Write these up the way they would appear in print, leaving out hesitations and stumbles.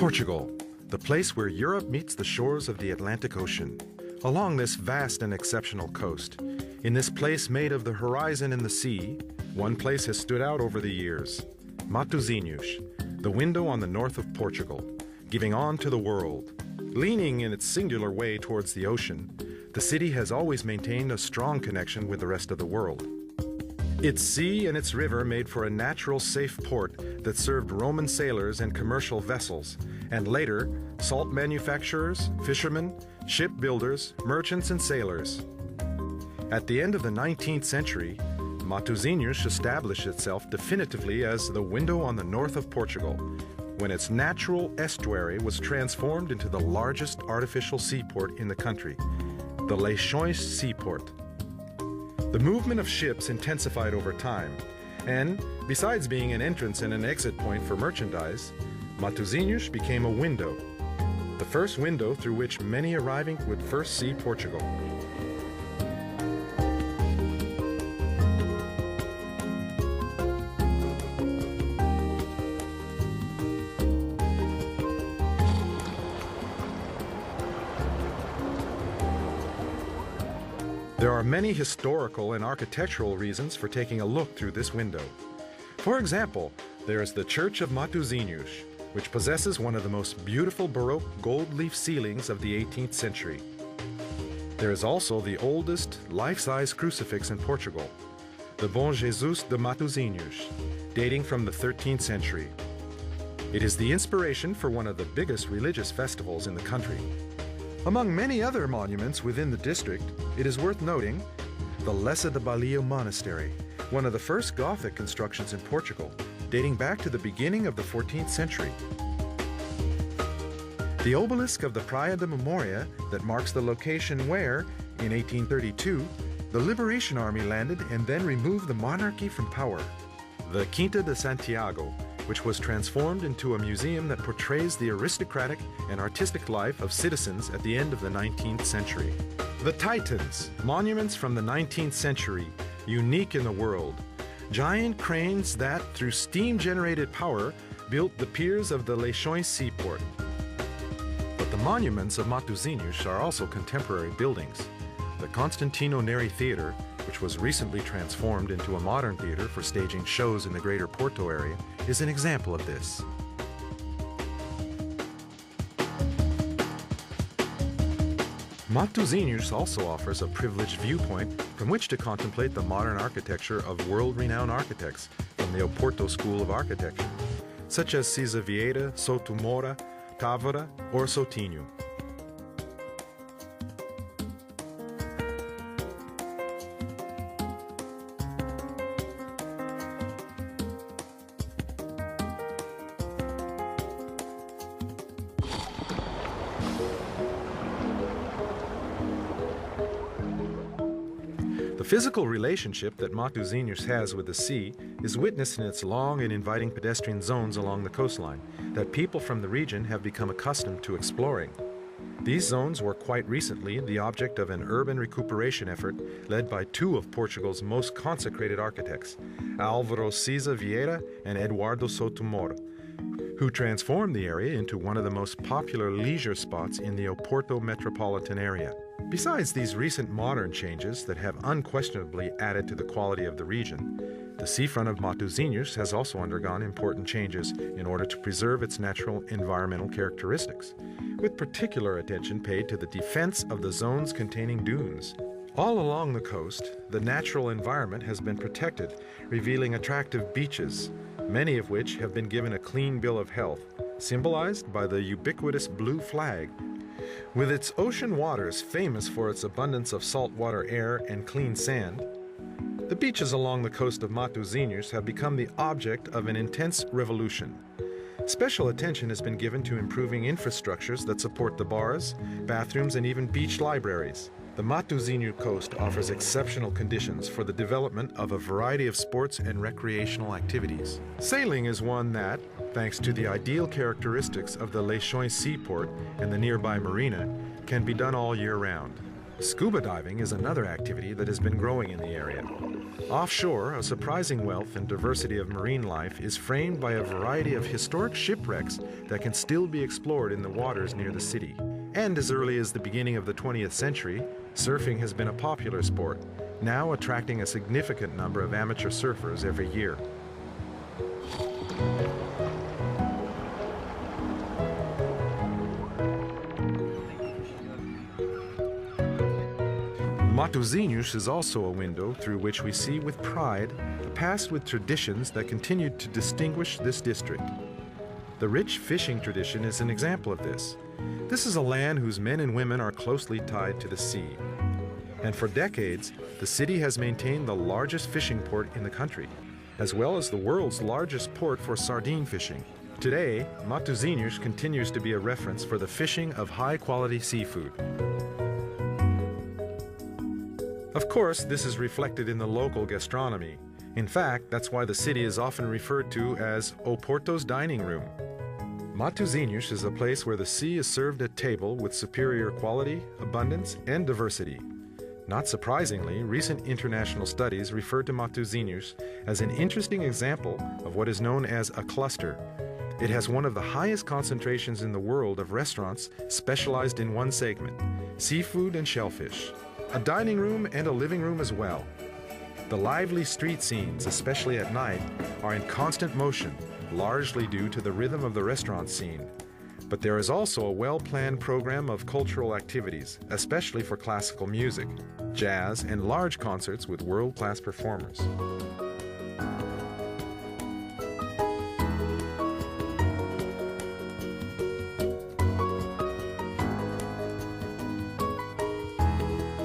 Portugal, the place where Europe meets the shores of the Atlantic Ocean. Along this vast and exceptional coast, in this place made of the horizon and the sea, one place has stood out over the years. Matosinhos, the window on the north of Portugal, giving on to the world. Leaning in its singular way towards the ocean, the city has always maintained a strong connection with the rest of the world. Its sea and its river made for a natural safe port that served Roman sailors and commercial vessels, and later, salt manufacturers, fishermen, shipbuilders, merchants, and sailors. At the end of the 19th century, Matosinhos established itself definitively as the window on the north of Portugal, when its natural estuary was transformed into the largest artificial seaport in the country, the Leixões Seaport. The movement of ships intensified over time, and besides being an entrance and an exit point for merchandise, Matosinhos became a window, the first window through which many arriving would first see Portugal. There are many historical and architectural reasons for taking a look through this window. For example, there is the Church of Matosinhos, which possesses one of the most beautiful Baroque gold leaf ceilings of the 18th century. There is also the oldest life-size crucifix in Portugal, the Bom Jesus de Matosinhos, dating from the 13th century. It is the inspiration for one of the biggest religious festivals in the country. Among many other monuments within the district, it is worth noting the Lessa de Balio Monastery, one of the first Gothic constructions in Portugal, dating back to the beginning of the 14th century. The obelisk of the Praia da Memoria that marks the location where, in 1832, the Liberation Army landed and then removed the monarchy from power. The Quinta de Santiago, which was transformed into a museum that portrays the aristocratic and artistic life of citizens at the end of the 19th century. The Titans, monuments from the 19th century, unique in the world. Giant cranes that, through steam-generated power, built the piers of the Leixões Seaport. But the monuments of Matosinhos are also contemporary buildings. The Constantino Neri Theater, which was recently transformed into a modern theater for staging shows in the greater Porto area, is an example of this. Matosinhos also offers a privileged viewpoint from which to contemplate the modern architecture of world-renowned architects from the Oporto School of Architecture, such as Cisa Vieira, Sotomora, Távora, or Sotinho. The physical relationship that Matosinhos has with the sea is witnessed in its long and inviting pedestrian zones along the coastline that people from the region have become accustomed to exploring. These zones were quite recently the object of an urban recuperation effort led by two of Portugal's most consecrated architects, Álvaro Cisa Vieira and Eduardo Sotomora, who transformed the area into one of the most popular leisure spots in the Oporto metropolitan area. Besides these recent modern changes that have unquestionably added to the quality of the region, the seafront of Matosinhos has also undergone important changes in order to preserve its natural environmental characteristics, with particular attention paid to the defense of the zones containing dunes. All along the coast, the natural environment has been protected, revealing attractive beaches, many of which have been given a clean bill of health, symbolized by the ubiquitous blue flag. With its ocean waters famous for its abundance of saltwater air and clean sand, the beaches along the coast of Matosinhos have become the object of an intense revolution. Special attention has been given to improving infrastructures that support the bars, bathrooms, and even beach libraries. The Matosinhos coast offers exceptional conditions for the development of a variety of sports and recreational activities. Sailing is one that, thanks to the ideal characteristics of the Leixões Seaport and the nearby marina, can be done all year round. Scuba diving is another activity that has been growing in the area. Offshore, a surprising wealth and diversity of marine life is framed by a variety of historic shipwrecks that can still be explored in the waters near the city. And as early as the beginning of the 20th century, surfing has been a popular sport, now attracting a significant number of amateur surfers every year. Matosinhos is also a window through which we see with pride a past with traditions that continued to distinguish this district. The rich fishing tradition is an example of this. This is a land whose men and women are closely tied to the sea. And for decades, the city has maintained the largest fishing port in the country, as well as the world's largest port for sardine fishing. Today, Matosinhos continues to be a reference for the fishing of high-quality seafood. Of course, this is reflected in the local gastronomy. In fact, that's why the city is often referred to as O Porto's dining room. Matosinhos is a place where the sea is served at table with superior quality, abundance, and diversity. Not surprisingly, recent international studies refer to Matosinhos as an interesting example of what is known as a cluster. It has one of the highest concentrations in the world of restaurants specialized in one segment, seafood and shellfish. A dining room and a living room as well. The lively street scenes, especially at night, are in constant motion, largely due to the rhythm of the restaurant scene. But there is also a well-planned program of cultural activities, especially for classical music, jazz, and large concerts with world-class performers.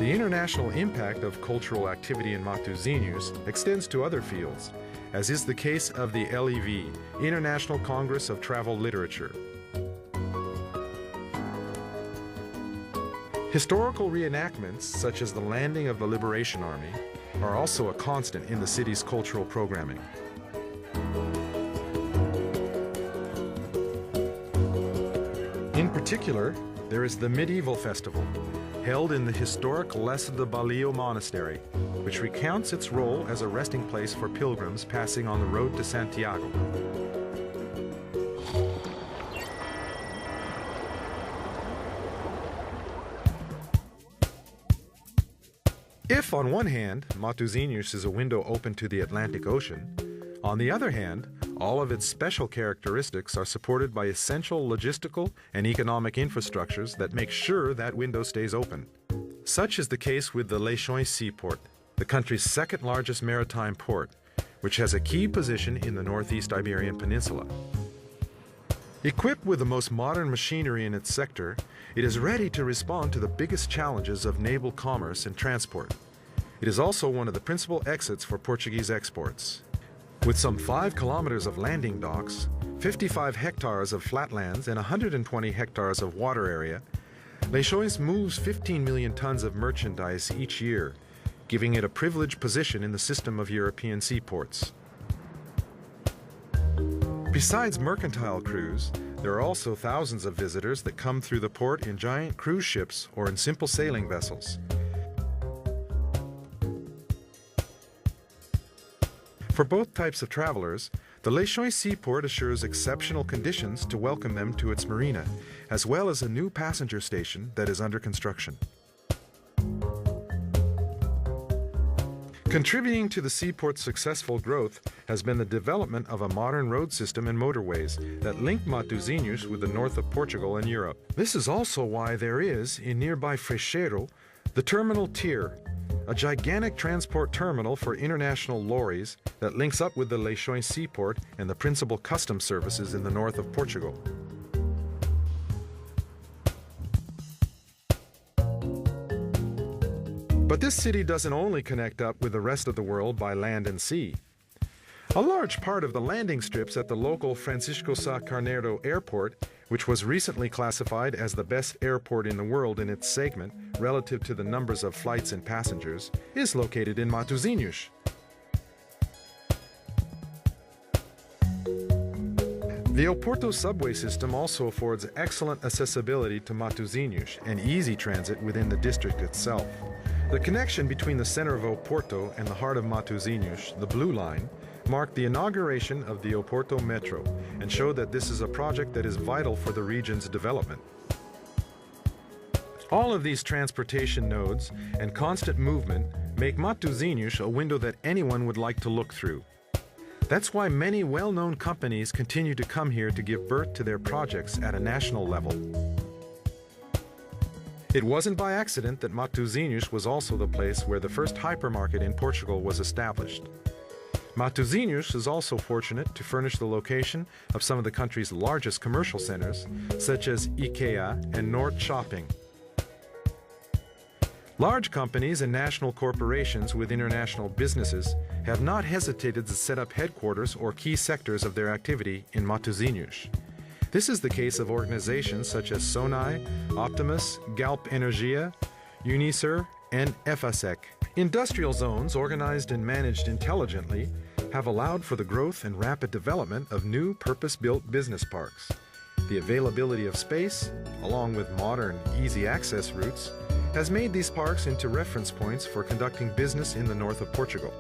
The international impact of cultural activity in Matosinhos extends to other fields, as is the case of the LEV, International Congress of Travel Literature. Historical reenactments, such as the landing of the Liberation Army, are also a constant in the city's cultural programming. In particular, there is the Medieval Festival, held in the historic Les de Balio Monastery, which recounts its role as a resting place for pilgrims passing on the road to Santiago. If, on one hand, Matosinhos is a window open to the Atlantic Ocean, on the other hand, all of its special characteristics are supported by essential logistical and economic infrastructures that make sure that window stays open. Such is the case with the Leixões Seaport, the country's second largest maritime port, which has a key position in the northeast Iberian Peninsula. Equipped with the most modern machinery in its sector, it is ready to respond to the biggest challenges of naval commerce and transport. It is also one of the principal exits for Portuguese exports. With some 5 kilometers of landing docks, 55 hectares of flatlands, and 120 hectares of water area, Leixões moves 15 million tons of merchandise each year, giving it a privileged position in the system of European seaports. Besides mercantile cruise, there are also thousands of visitors that come through the port in giant cruise ships or in simple sailing vessels. For both types of travelers, the Leixões Seaport assures exceptional conditions to welcome them to its marina, as well as a new passenger station that is under construction. Contributing to the seaport's successful growth has been the development of a modern road system and motorways that link Matosinhos with the north of Portugal and Europe. This is also why there is, in nearby Freixeiro, the Terminal Tier, a gigantic transport terminal for international lorries that links up with the Leixões Seaport and the principal customs services in the north of Portugal. But this city doesn't only connect up with the rest of the world by land and sea. A large part of the landing strips at the local Francisco Sá Carneiro airport, which was recently classified as the best airport in the world in its segment relative to the numbers of flights and passengers, is located in Matosinhos. The Oporto subway system also affords excellent accessibility to Matosinhos and easy transit within the district itself. The connection between the center of Oporto and the heart of Matosinhos, the Blue Line, marked the inauguration of the Oporto Metro and showed that this is a project that is vital for the region's development. All of these transportation nodes and constant movement make Matosinhos a window that anyone would like to look through. That's why many well-known companies continue to come here to give birth to their projects at a national level. It wasn't by accident that Matosinhos was also the place where the first hypermarket in Portugal was established. Matosinhos is also fortunate to furnish the location of some of the country's largest commercial centers, such as IKEA and North Shopping. Large companies and national corporations with international businesses have not hesitated to set up headquarters or key sectors of their activity in Matosinhos. This is the case of organizations such as Sonai, Optimus, Galp Energia, Unicer, and EFASEC. Industrial zones organized and managed intelligently have allowed for the growth and rapid development of new purpose-built business parks. The availability of space, along with modern, easy access routes, has made these parks into reference points for conducting business in the north of Portugal.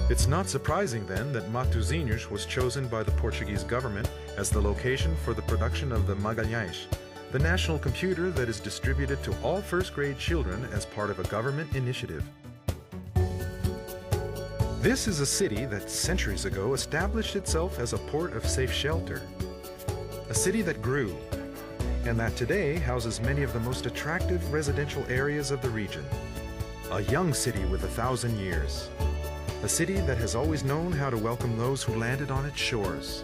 It's not surprising then that Matosinhos was chosen by the Portuguese government as the location for the production of the Magalhães, the national computer that is distributed to all first-grade children as part of a government initiative. This is a city that centuries ago established itself as a port of safe shelter. A city that grew, and that today houses many of the most attractive residential areas of the region. A young city with 1,000 years. A city that has always known how to welcome those who landed on its shores.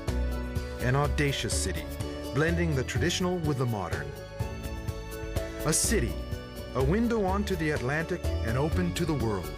An audacious city, blending the traditional with the modern. A city, a window onto the Atlantic and open to the world.